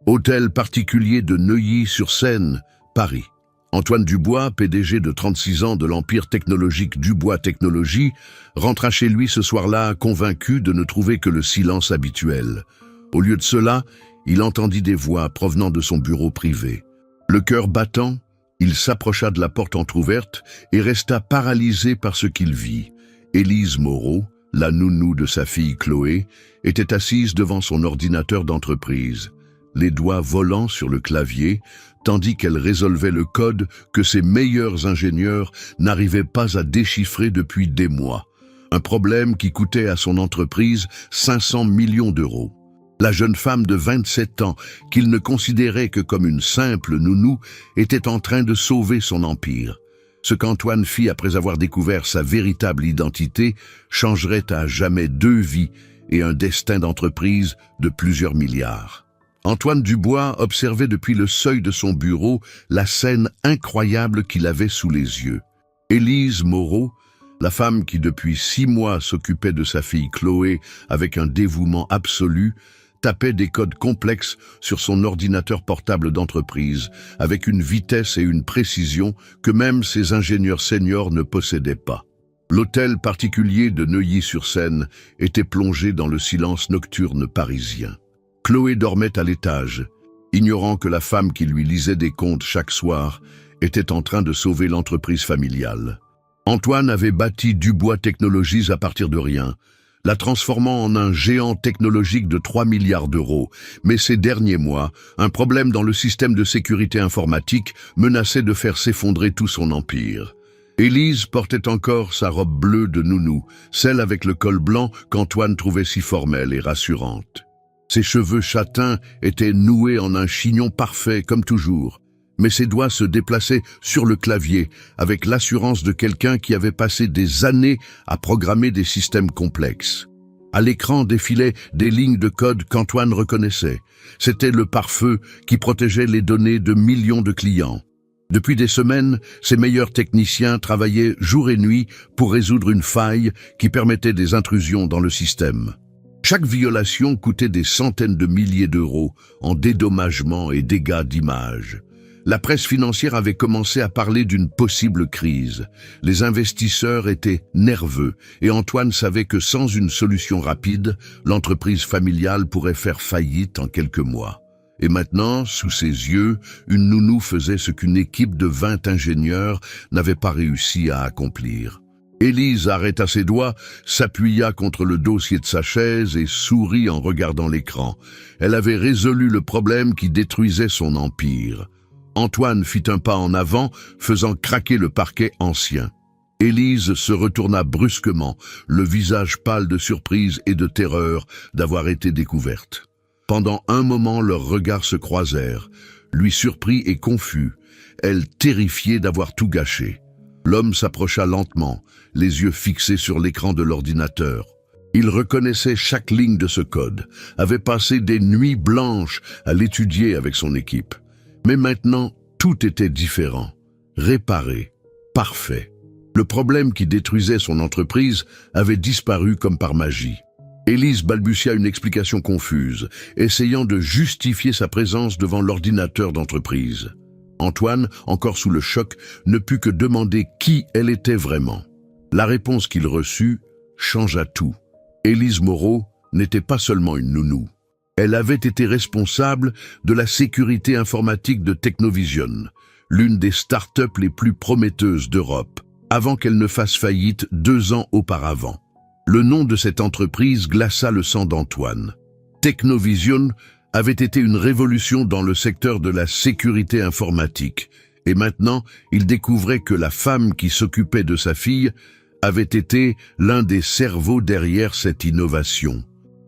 Hôtel particulier de Neuilly-sur-Seine, Paris. Antoine Dubois, PDG de 36 ans de l'empire technologique Dubois Technologies, rentra chez lui ce soir-là convaincu de ne trouver que le silence habituel. Au lieu de cela, il entendit des voix provenant de son bureau privé. Le cœur battant, il s'approcha de la porte entr'ouverte et resta paralysé par ce qu'il vit. Élise Moreau, la nounou de sa fille Chloé, était assise devant son ordinateur d'entreprise, les doigts volants sur le clavier, tandis qu'elle résolvait le code que ses meilleurs ingénieurs n'arrivaient pas à déchiffrer depuis des mois. Un problème qui coûtait à son entreprise 500 millions d'euros. La jeune femme de 27 ans, qu'il ne considérait que comme une simple nounou, était en train de sauver son empire. Ce qu'Antoine fit après avoir découvert sa véritable identité changerait à jamais 2 vies et un destin d'entreprise de plusieurs milliards. Antoine Dubois observait depuis le seuil de son bureau la scène incroyable qu'il avait sous les yeux. Élise Moreau, la femme qui depuis 6 mois s'occupait de sa fille Chloé avec un dévouement absolu, tapait des codes complexes sur son ordinateur portable d'entreprise avec une vitesse et une précision que même ses ingénieurs seniors ne possédaient pas. L'hôtel particulier de Neuilly-sur-Seine était plongé dans le silence nocturne parisien. Chloé dormait à l'étage, ignorant que la femme qui lui lisait des contes chaque soir était en train de sauver l'entreprise familiale. Antoine avait bâti Dubois Technologies à partir de rien, la transformant en un géant technologique de 3 milliards d'euros. Mais ces derniers mois, un problème dans le système de sécurité informatique menaçait de faire s'effondrer tout son empire. Élise portait encore sa robe bleue de nounou, celle avec le col blanc qu'Antoine trouvait si formelle et rassurante. Ses cheveux châtains étaient noués en un chignon parfait comme toujours, mais ses doigts se déplaçaient sur le clavier avec l'assurance de quelqu'un qui avait passé des années à programmer des systèmes complexes. À l'écran défilaient des lignes de code qu'Antoine reconnaissait. C'était le pare-feu qui protégeait les données de millions de clients. Depuis des semaines, ses meilleurs techniciens travaillaient jour et nuit pour résoudre une faille qui permettait des intrusions dans le système. Chaque violation coûtait des centaines de milliers d'euros en dédommagements et dégâts d'image. La presse financière avait commencé à parler d'une possible crise. Les investisseurs étaient nerveux et Antoine savait que sans une solution rapide, l'entreprise familiale pourrait faire faillite en quelques mois. Et maintenant, sous ses yeux, une nounou faisait ce qu'une équipe de 20 ingénieurs n'avait pas réussi à accomplir. Élise arrêta ses doigts, s'appuya contre le dossier de sa chaise et sourit en regardant l'écran. Elle avait résolu le problème qui détruisait son empire. Antoine fit un pas en avant, faisant craquer le parquet ancien. Élise se retourna brusquement, le visage pâle de surprise et de terreur d'avoir été découverte. Pendant un moment, leurs regards se croisèrent, lui surpris et confus, elle terrifiée d'avoir tout gâché. L'homme s'approcha lentement, les yeux fixés sur l'écran de l'ordinateur. Il reconnaissait chaque ligne de ce code, avait passé des nuits blanches à l'étudier avec son équipe. Mais maintenant, tout était différent, réparé, parfait. Le problème qui détruisait son entreprise avait disparu comme par magie. Élise balbutia une explication confuse, essayant de justifier sa présence devant l'ordinateur d'entreprise. Antoine, encore sous le choc, ne put que demander qui elle était vraiment. La réponse qu'il reçut changea tout. Élise Moreau n'était pas seulement une nounou. Elle avait été responsable de la sécurité informatique de Technovision, l'une des start-up les plus prometteuses d'Europe, avant qu'elle ne fasse faillite 2 ans auparavant. Le nom de cette entreprise glaça le sang d'Antoine. Technovision avait été une révolution dans le secteur de la sécurité informatique, et maintenant il découvrait que la femme qui s'occupait de sa fille avait été l'un des cerveaux derrière cette innovation.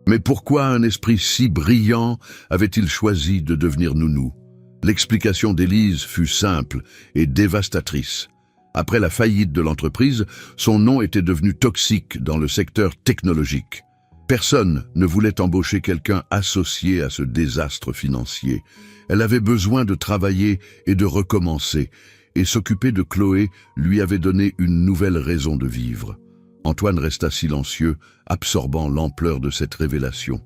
Mais pourquoi un esprit si brillant avait-il choisi de devenir nounou? L'explication d'Élise fut simple et dévastatrice. Après la faillite de l'entreprise, son nom était devenu toxique dans le secteur technologique. Personne ne voulait embaucher quelqu'un associé à ce désastre financier. Elle avait besoin de travailler et de recommencer, et s'occuper de Chloé lui avait donné une nouvelle raison de vivre. Antoine resta silencieux, absorbant l'ampleur de cette révélation.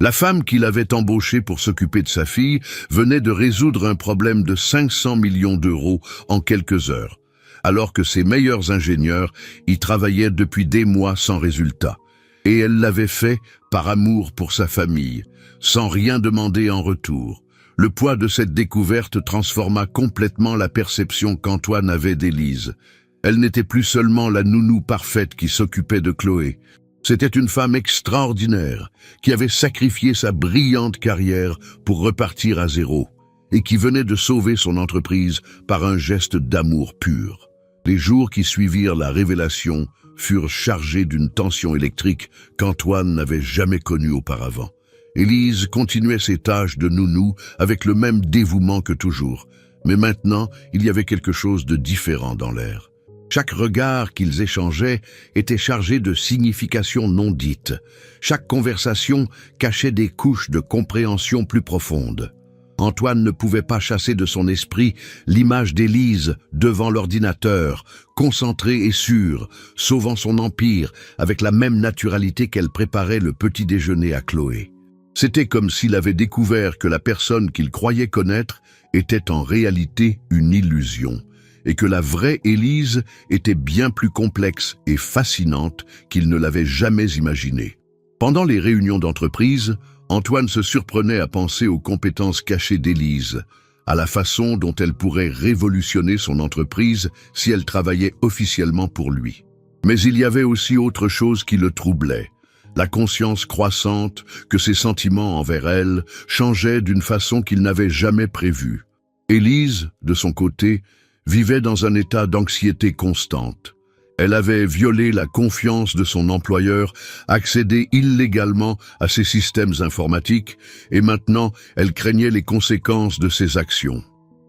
La femme qu'il avait embauchée pour s'occuper de sa fille venait de résoudre un problème de 500 millions d'euros en quelques heures, alors que ses meilleurs ingénieurs y travaillaient depuis des mois sans résultat. Et elle l'avait fait par amour pour sa famille, sans rien demander en retour. Le poids de cette découverte transforma complètement la perception qu'Antoine avait d'Élise. Elle n'était plus seulement la nounou parfaite qui s'occupait de Chloé. C'était une femme extraordinaire qui avait sacrifié sa brillante carrière pour repartir à zéro et qui venait de sauver son entreprise par un geste d'amour pur. Les jours qui suivirent la révélation furent chargés d'une tension électrique qu'Antoine n'avait jamais connue auparavant. Élise continuait ses tâches de nounou avec le même dévouement que toujours, mais maintenant il y avait quelque chose de différent dans l'air. Chaque regard qu'ils échangeaient était chargé de significations non dites. Chaque conversation cachait des couches de compréhension plus profondes. Antoine ne pouvait pas chasser de son esprit l'image d'Élise devant l'ordinateur, concentrée et sûre, sauvant son empire avec la même naturalité qu'elle préparait le petit déjeuner à Chloé. C'était comme s'il avait découvert que la personne qu'il croyait connaître était en réalité une illusion, et que la vraie Élise était bien plus complexe et fascinante qu'il ne l'avait jamais imaginée. Pendant les réunions d'entreprise, Antoine se surprenait à penser aux compétences cachées d'Élise, à la façon dont elle pourrait révolutionner son entreprise si elle travaillait officiellement pour lui. Mais il y avait aussi autre chose qui le troublait. La conscience croissante que ses sentiments envers elle changeaient d'une façon qu'il n'avait jamais prévue. Élise, de son côté, vivait dans un état d'anxiété constante. Elle avait violé la confiance de son employeur, accédé illégalement à ses systèmes informatiques, et maintenant elle craignait les conséquences de ses actions.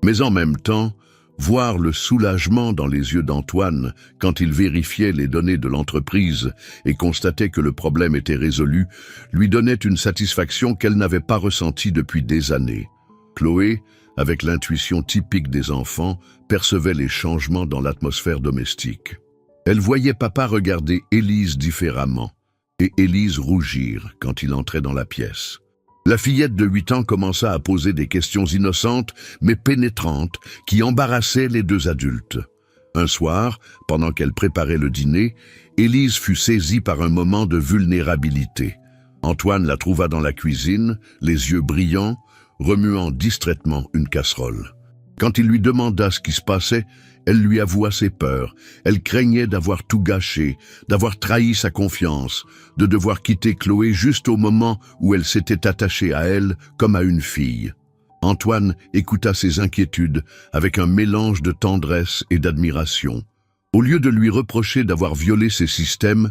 Mais en même temps, voir le soulagement dans les yeux d'Antoine quand il vérifiait les données de l'entreprise et constatait que le problème était résolu, lui donnait une satisfaction qu'elle n'avait pas ressentie depuis des années. Chloé, avec l'intuition typique des enfants, percevait les changements dans l'atmosphère domestique. Elle voyait papa regarder Élise différemment, et Élise rougir quand il entrait dans la pièce. La fillette de 8 ans commença à poser des questions innocentes, mais pénétrantes, qui embarrassaient les deux adultes. Un soir, pendant qu'elle préparait le dîner, Élise fut saisie par un moment de vulnérabilité. Antoine la trouva dans la cuisine, les yeux brillants, remuant distraitement une casserole. Quand il lui demanda ce qui se passait, elle lui avoua ses peurs. Elle craignait d'avoir tout gâché, d'avoir trahi sa confiance, de devoir quitter Chloé juste au moment où elle s'était attachée à elle comme à une fille. Antoine écouta ses inquiétudes avec un mélange de tendresse et d'admiration. Au lieu de lui reprocher d'avoir violé ses systèmes,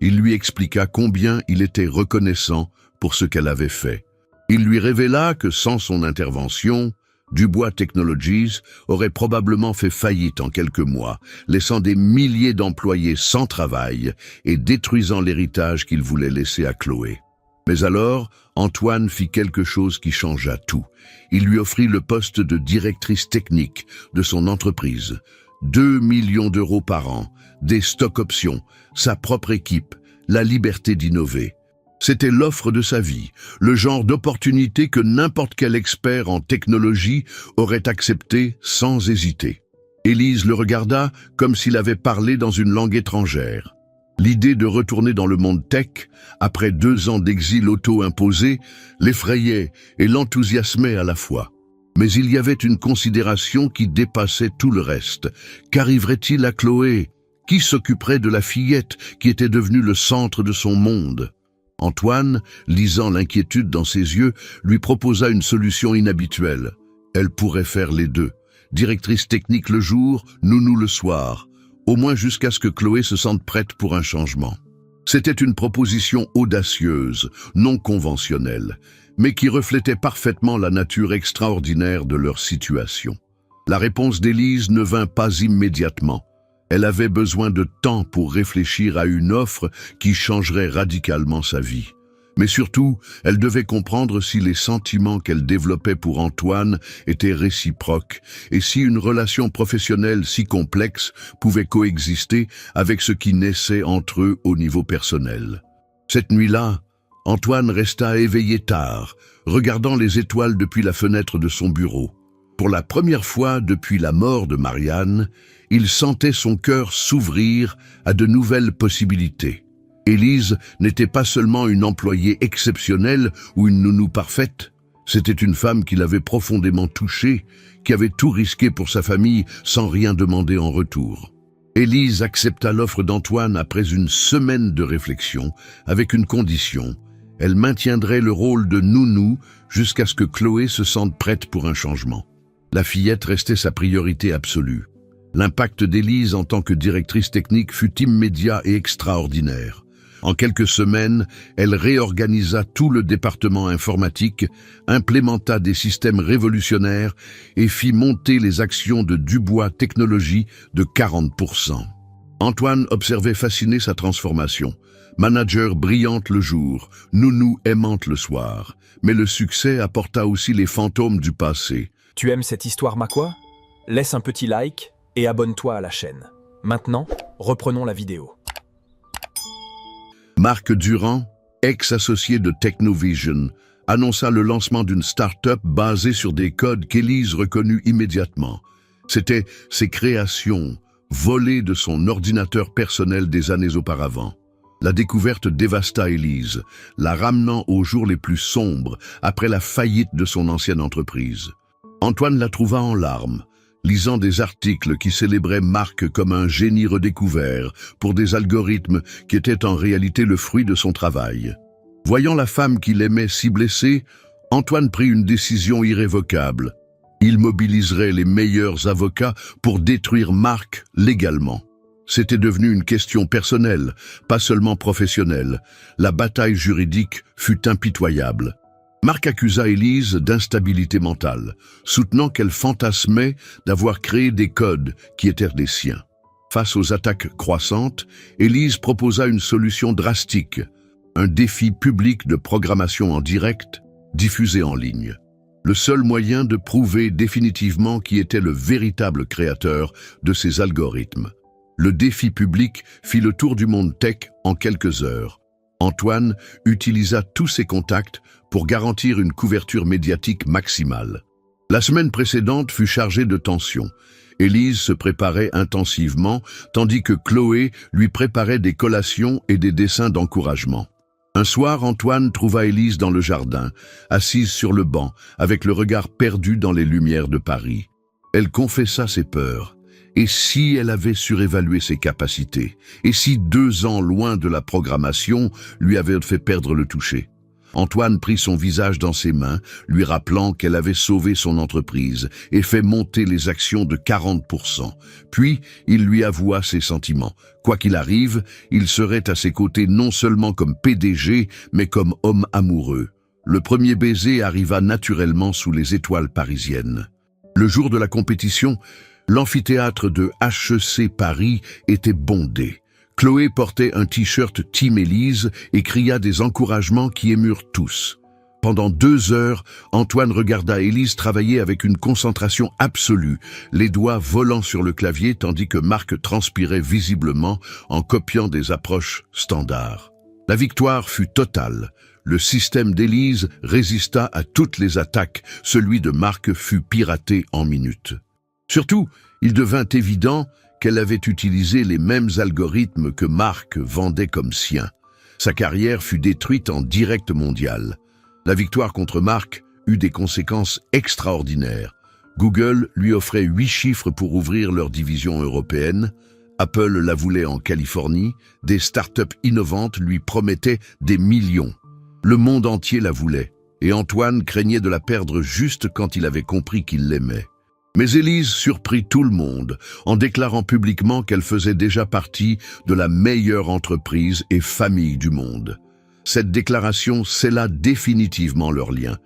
il lui expliqua combien il était reconnaissant pour ce qu'elle avait fait. Il lui révéla que sans son intervention, Dubois Technologies aurait probablement fait faillite en quelques mois, laissant des milliers d'employés sans travail et détruisant l'héritage qu'il voulait laisser à Chloé. Mais alors, Antoine fit quelque chose qui changea tout. Il lui offrit le poste de directrice technique de son entreprise. 2 millions d'euros par an, des stock options, sa propre équipe, la liberté d'innover. C'était l'offre de sa vie, le genre d'opportunité que n'importe quel expert en technologie aurait accepté sans hésiter. Élise le regarda comme s'il avait parlé dans une langue étrangère. L'idée de retourner dans le monde tech, après 2 ans d'exil auto-imposé, l'effrayait et l'enthousiasmait à la fois. Mais il y avait une considération qui dépassait tout le reste. Qu'arriverait-il à Chloé? Qui s'occuperait de la fillette qui était devenue le centre de son monde? Antoine, lisant l'inquiétude dans ses yeux, lui proposa une solution inhabituelle. Elle pourrait faire les deux. Directrice technique le jour, nounou le soir. Au moins jusqu'à ce que Chloé se sente prête pour un changement. C'était une proposition audacieuse, non conventionnelle, mais qui reflétait parfaitement la nature extraordinaire de leur situation. La réponse d'Élise ne vint pas immédiatement. Elle avait besoin de temps pour réfléchir à une offre qui changerait radicalement sa vie. Mais surtout, elle devait comprendre si les sentiments qu'elle développait pour Antoine étaient réciproques et si une relation professionnelle si complexe pouvait coexister avec ce qui naissait entre eux au niveau personnel. Cette nuit-là, Antoine resta éveillé tard, regardant les étoiles depuis la fenêtre de son bureau. Pour la première fois depuis la mort de Marianne, il sentait son cœur s'ouvrir à de nouvelles possibilités. Élise n'était pas seulement une employée exceptionnelle ou une nounou parfaite, c'était une femme qui l'avait profondément touché, qui avait tout risqué pour sa famille sans rien demander en retour. Élise accepta l'offre d'Antoine après une semaine de réflexion, avec une condition. Elle maintiendrait le rôle de nounou jusqu'à ce que Chloé se sente prête pour un changement. La fillette restait sa priorité absolue. L'impact d'Élise en tant que directrice technique fut immédiat et extraordinaire. En quelques semaines, elle réorganisa tout le département informatique, implémenta des systèmes révolutionnaires et fit monter les actions de Dubois Technologies de 40%. Antoine observait fasciné sa transformation. Manager brillante le jour, nounou aimante le soir. Mais le succès apporta aussi les fantômes du passé. Tu aimes cette histoire, Makwa? Laisse un petit like et abonne-toi à la chaîne. Maintenant, reprenons la vidéo. Marc Durand, ex-associé de Technovision, annonça le lancement d'une start-up basée sur des codes qu'Élise reconnut immédiatement. C'étaient ses créations, volées de son ordinateur personnel des années auparavant. La découverte dévasta Élise, la ramenant aux jours les plus sombres après la faillite de son ancienne entreprise. Antoine la trouva en larmes, lisant des articles qui célébraient Marc comme un génie redécouvert pour des algorithmes qui étaient en réalité le fruit de son travail. Voyant la femme qu'il aimait si blessée, Antoine prit une décision irrévocable. Il mobiliserait les meilleurs avocats pour détruire Marc légalement. C'était devenu une question personnelle, pas seulement professionnelle. La bataille juridique fut impitoyable. Marc accusa Élise d'instabilité mentale, soutenant qu'elle fantasmait d'avoir créé des codes qui étaient les siens. Face aux attaques croissantes, Élise proposa une solution drastique, un défi public de programmation en direct, diffusé en ligne. Le seul moyen de prouver définitivement qui était le véritable créateur de ces algorithmes. Le défi public fit le tour du monde tech en quelques heures. Antoine utilisa tous ses contacts pour garantir une couverture médiatique maximale. La semaine précédente fut chargée de tensions. Élise se préparait intensivement, tandis que Chloé lui préparait des collations et des dessins d'encouragement. Un soir, Antoine trouva Élise dans le jardin, assise sur le banc, avec le regard perdu dans les lumières de Paris. Elle confessa ses peurs. Et si elle avait surévalué ses capacités? Et si 2 ans loin de la programmation lui avaient fait perdre le toucher? Antoine prit son visage dans ses mains, lui rappelant qu'elle avait sauvé son entreprise et fait monter les actions de 40%. Puis, il lui avoua ses sentiments. Quoi qu'il arrive, il serait à ses côtés non seulement comme PDG, mais comme homme amoureux. Le premier baiser arriva naturellement sous les étoiles parisiennes. Le jour de la compétition, l'amphithéâtre de HEC Paris était bondé. Chloé portait un t-shirt Team Élise et cria des encouragements qui émurent tous. Pendant 2 heures, Antoine regarda Élise travailler avec une concentration absolue, les doigts volant sur le clavier tandis que Marc transpirait visiblement en copiant des approches standards. La victoire fut totale. Le système d'Élise résista à toutes les attaques, celui de Marc fut piraté en minutes. Surtout, il devint évident qu'elle avait utilisé les mêmes algorithmes que Marc vendait comme siens. Sa carrière fut détruite en direct mondial. La victoire contre Marc eut des conséquences extraordinaires. Google lui offrait 8 chiffres pour ouvrir leur division européenne. Apple la voulait en Californie. Des startups innovantes lui promettaient des millions. Le monde entier la voulait. Et Antoine craignait de la perdre juste quand il avait compris qu'il l'aimait. Mais Élise surprit tout le monde en déclarant publiquement qu'elle faisait déjà partie de la meilleure entreprise et famille du monde. Cette déclaration scella définitivement leur lien.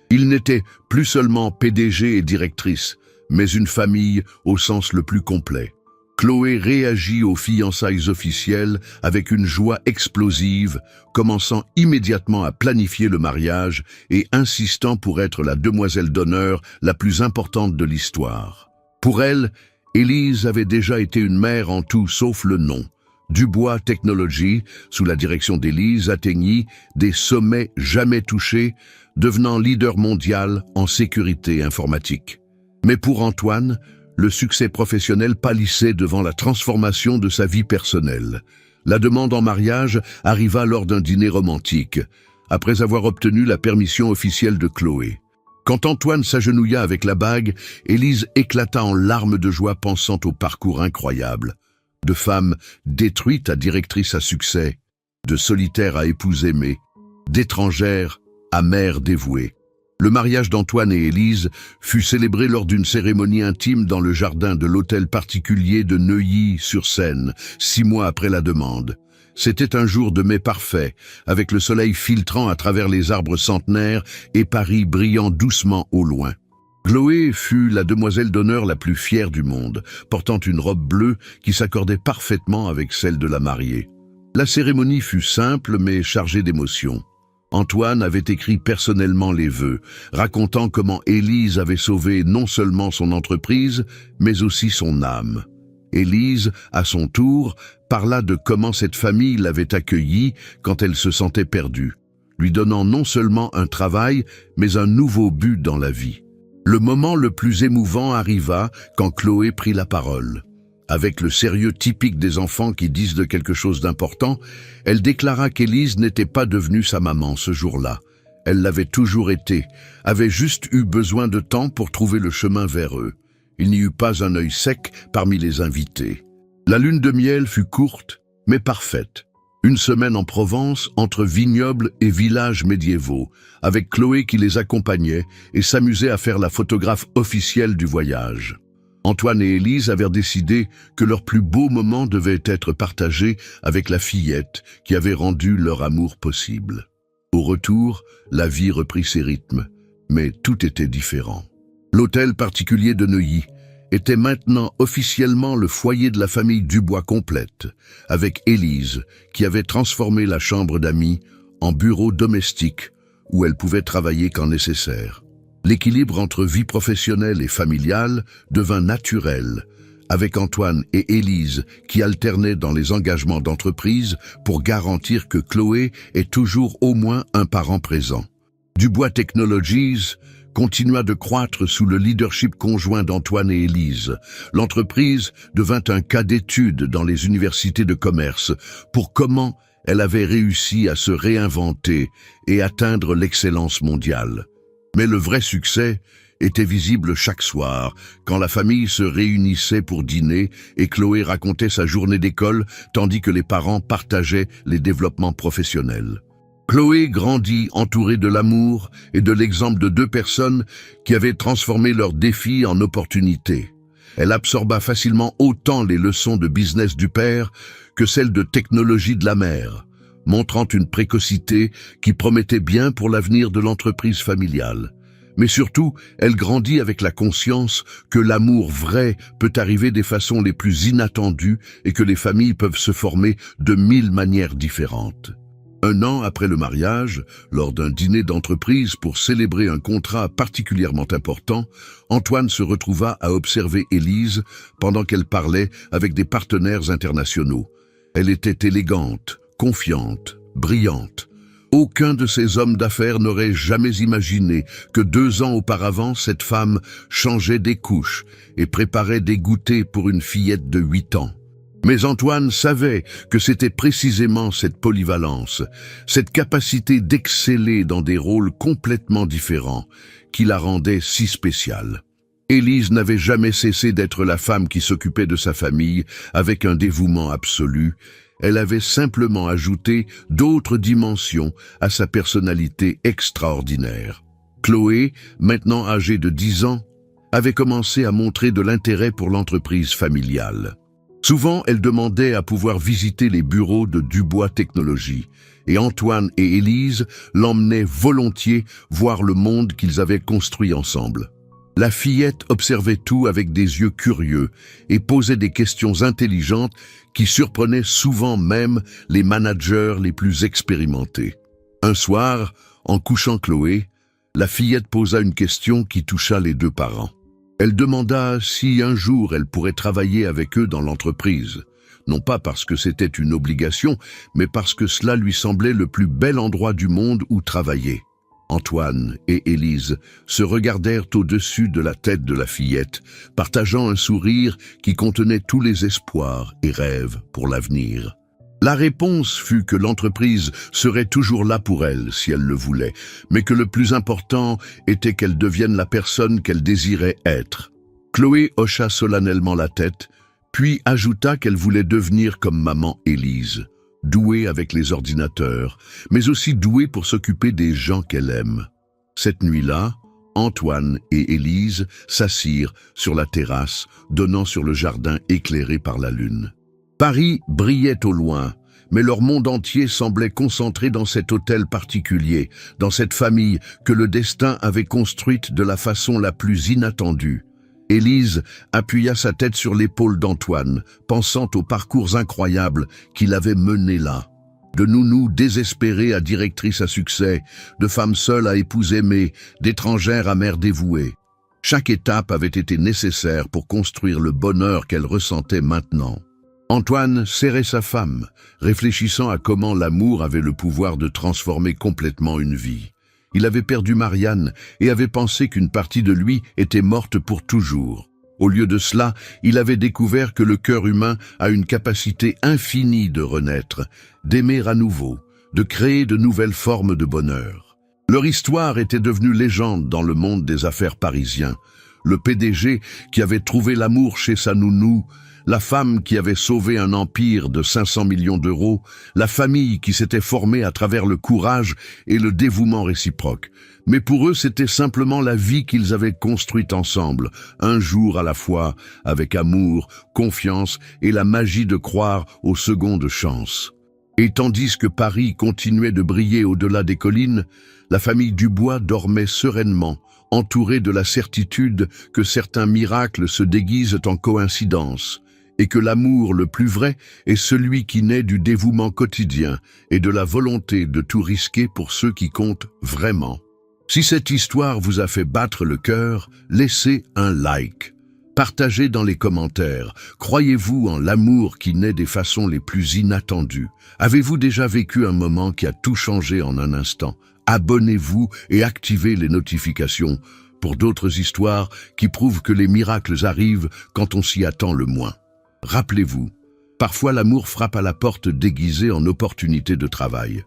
Ils n'étaient plus seulement PDG et directrice, mais une famille au sens le plus complet. Chloé réagit aux fiançailles officielles avec une joie explosive, commençant immédiatement à planifier le mariage et insistant pour être la demoiselle d'honneur la plus importante de l'histoire. Pour elle, Élise avait déjà été une mère en tout sauf le nom. Dubois Technologies, sous la direction d'Élise, atteignit des sommets jamais touchés, devenant leader mondial en sécurité informatique. Mais pour Antoine, le succès professionnel pâlissait devant la transformation de sa vie personnelle. La demande en mariage arriva lors d'un dîner romantique, après avoir obtenu la permission officielle de Chloé. Quand Antoine s'agenouilla avec la bague, Élise éclata en larmes de joie pensant au parcours incroyable. De femme détruite à directrice à succès, de solitaire à épouse aimée, d'étrangère à mère dévouée. Le mariage d'Antoine et Élise fut célébré lors d'une cérémonie intime dans le jardin de l'hôtel particulier de Neuilly-sur-Seine, 6 mois après la demande. C'était un jour de mai parfait, avec le soleil filtrant à travers les arbres centenaires et Paris brillant doucement au loin. Chloé fut la demoiselle d'honneur la plus fière du monde, portant une robe bleue qui s'accordait parfaitement avec celle de la mariée. La cérémonie fut simple mais chargée d'émotions. Antoine avait écrit personnellement les vœux, racontant comment Élise avait sauvé non seulement son entreprise, mais aussi son âme. Élise, à son tour, parla de comment cette famille l'avait accueillie quand elle se sentait perdue, lui donnant non seulement un travail, mais un nouveau but dans la vie. Le moment le plus émouvant arriva quand Chloé prit la parole. Avec le sérieux typique des enfants qui disent de quelque chose d'important, elle déclara qu'Élise n'était pas devenue sa maman ce jour-là. Elle l'avait toujours été, avait juste eu besoin de temps pour trouver le chemin vers eux. Il n'y eut pas un œil sec parmi les invités. La lune de miel fut courte, mais parfaite. Une semaine en Provence, entre vignobles et villages médiévaux, avec Chloé qui les accompagnait et s'amusait à faire la photographe officielle du voyage. Antoine et Élise avaient décidé que leur plus beau moment devait être partagé avec la fillette qui avait rendu leur amour possible. Au retour, la vie reprit ses rythmes, mais tout était différent. L'hôtel particulier de Neuilly était maintenant officiellement le foyer de la famille Dubois complète, avec Élise, qui avait transformé la chambre d'amis en bureau domestique où elle pouvait travailler quand nécessaire. L'équilibre entre vie professionnelle et familiale devint naturel, avec Antoine et Élise qui alternaient dans les engagements d'entreprise pour garantir que Chloé ait toujours au moins un parent présent. Dubois Technologies continua de croître sous le leadership conjoint d'Antoine et Élise. L'entreprise devint un cas d'étude dans les universités de commerce pour comment elle avait réussi à se réinventer et atteindre l'excellence mondiale. Mais le vrai succès était visible chaque soir, quand la famille se réunissait pour dîner et Chloé racontait sa journée d'école tandis que les parents partageaient les développements professionnels. Chloé grandit entourée de l'amour et de l'exemple de 2 personnes qui avaient transformé leurs défis en opportunités. Elle absorba facilement autant les leçons de business du père que celles de technologie de la mère, montrant une précocité qui promettait bien pour l'avenir de l'entreprise familiale. Mais surtout, elle grandit avec la conscience que l'amour vrai peut arriver des façons les plus inattendues et que les familles peuvent se former de 1000 manières différentes. 1 an après le mariage, lors d'un dîner d'entreprise pour célébrer un contrat particulièrement important, Antoine se retrouva à observer Élise pendant qu'elle parlait avec des partenaires internationaux. Elle était élégante, confiante, brillante. Aucun de ces hommes d'affaires n'aurait jamais imaginé que 2 ans auparavant, cette femme changeait des couches et préparait des goûters pour une fillette de 8 ans. Mais Antoine savait que c'était précisément cette polyvalence, cette capacité d'exceller dans des rôles complètement différents, qui la rendait si spéciale. Élise n'avait jamais cessé d'être la femme qui s'occupait de sa famille avec un dévouement absolu. Elle avait simplement ajouté d'autres dimensions à sa personnalité extraordinaire. Chloé, maintenant âgée de 10 ans, avait commencé à montrer de l'intérêt pour l'entreprise familiale. Souvent, elle demandait à pouvoir visiter les bureaux de Dubois Technologies, et Antoine et Élise l'emmenaient volontiers voir le monde qu'ils avaient construit ensemble. La fillette observait tout avec des yeux curieux et posait des questions intelligentes qui surprenaient souvent même les managers les plus expérimentés. Un soir, en couchant Chloé, la fillette posa une question qui toucha les 2 parents. Elle demanda si un jour elle pourrait travailler avec eux dans l'entreprise, non pas parce que c'était une obligation, mais parce que cela lui semblait le plus bel endroit du monde où travailler. Antoine et Élise se regardèrent au-dessus de la tête de la fillette, partageant un sourire qui contenait tous les espoirs et rêves pour l'avenir. La réponse fut que l'entreprise serait toujours là pour elle si elle le voulait, mais que le plus important était qu'elle devienne la personne qu'elle désirait être. Chloé hocha solennellement la tête, puis ajouta qu'elle voulait devenir comme maman Élise, douée avec les ordinateurs, mais aussi douée pour s'occuper des gens qu'elle aime. Cette nuit-là, Antoine et Élise s'assirent sur la terrasse, donnant sur le jardin éclairé par la lune. Paris brillait au loin, mais leur monde entier semblait concentré dans cet hôtel particulier, dans cette famille que le destin avait construite de la façon la plus inattendue. Élise appuya sa tête sur l'épaule d'Antoine, pensant aux parcours incroyables qu'il avait menés là. De nounou désespérée à directrice à succès, de femme seule à épouse aimée, d'étrangère à mère dévouée. Chaque étape avait été nécessaire pour construire le bonheur qu'elle ressentait maintenant. Antoine serrait sa femme, réfléchissant à comment l'amour avait le pouvoir de transformer complètement une vie. Il avait perdu Marianne et avait pensé qu'une partie de lui était morte pour toujours. Au lieu de cela, il avait découvert que le cœur humain a une capacité infinie de renaître, d'aimer à nouveau, de créer de nouvelles formes de bonheur. Leur histoire était devenue légende dans le monde des affaires parisien. Le PDG qui avait trouvé l'amour chez sa nounou, la femme qui avait sauvé un empire de 500 millions d'euros, la famille qui s'était formée à travers le courage et le dévouement réciproque. Mais pour eux, c'était simplement la vie qu'ils avaient construite ensemble, un jour à la fois, avec amour, confiance et la magie de croire aux secondes chances. Et tandis que Paris continuait de briller au-delà des collines, la famille Dubois dormait sereinement, entourée de la certitude que certains miracles se déguisent en coïncidence, et que l'amour le plus vrai est celui qui naît du dévouement quotidien et de la volonté de tout risquer pour ceux qui comptent vraiment. Si cette histoire vous a fait battre le cœur, laissez un like. Partagez dans les commentaires. Croyez-vous en l'amour qui naît des façons les plus inattendues? Avez-vous déjà vécu un moment qui a tout changé en un instant? Abonnez-vous et activez les notifications pour d'autres histoires qui prouvent que les miracles arrivent quand on s'y attend le moins. Rappelez-vous, parfois l'amour frappe à la porte déguisée en opportunité de travail.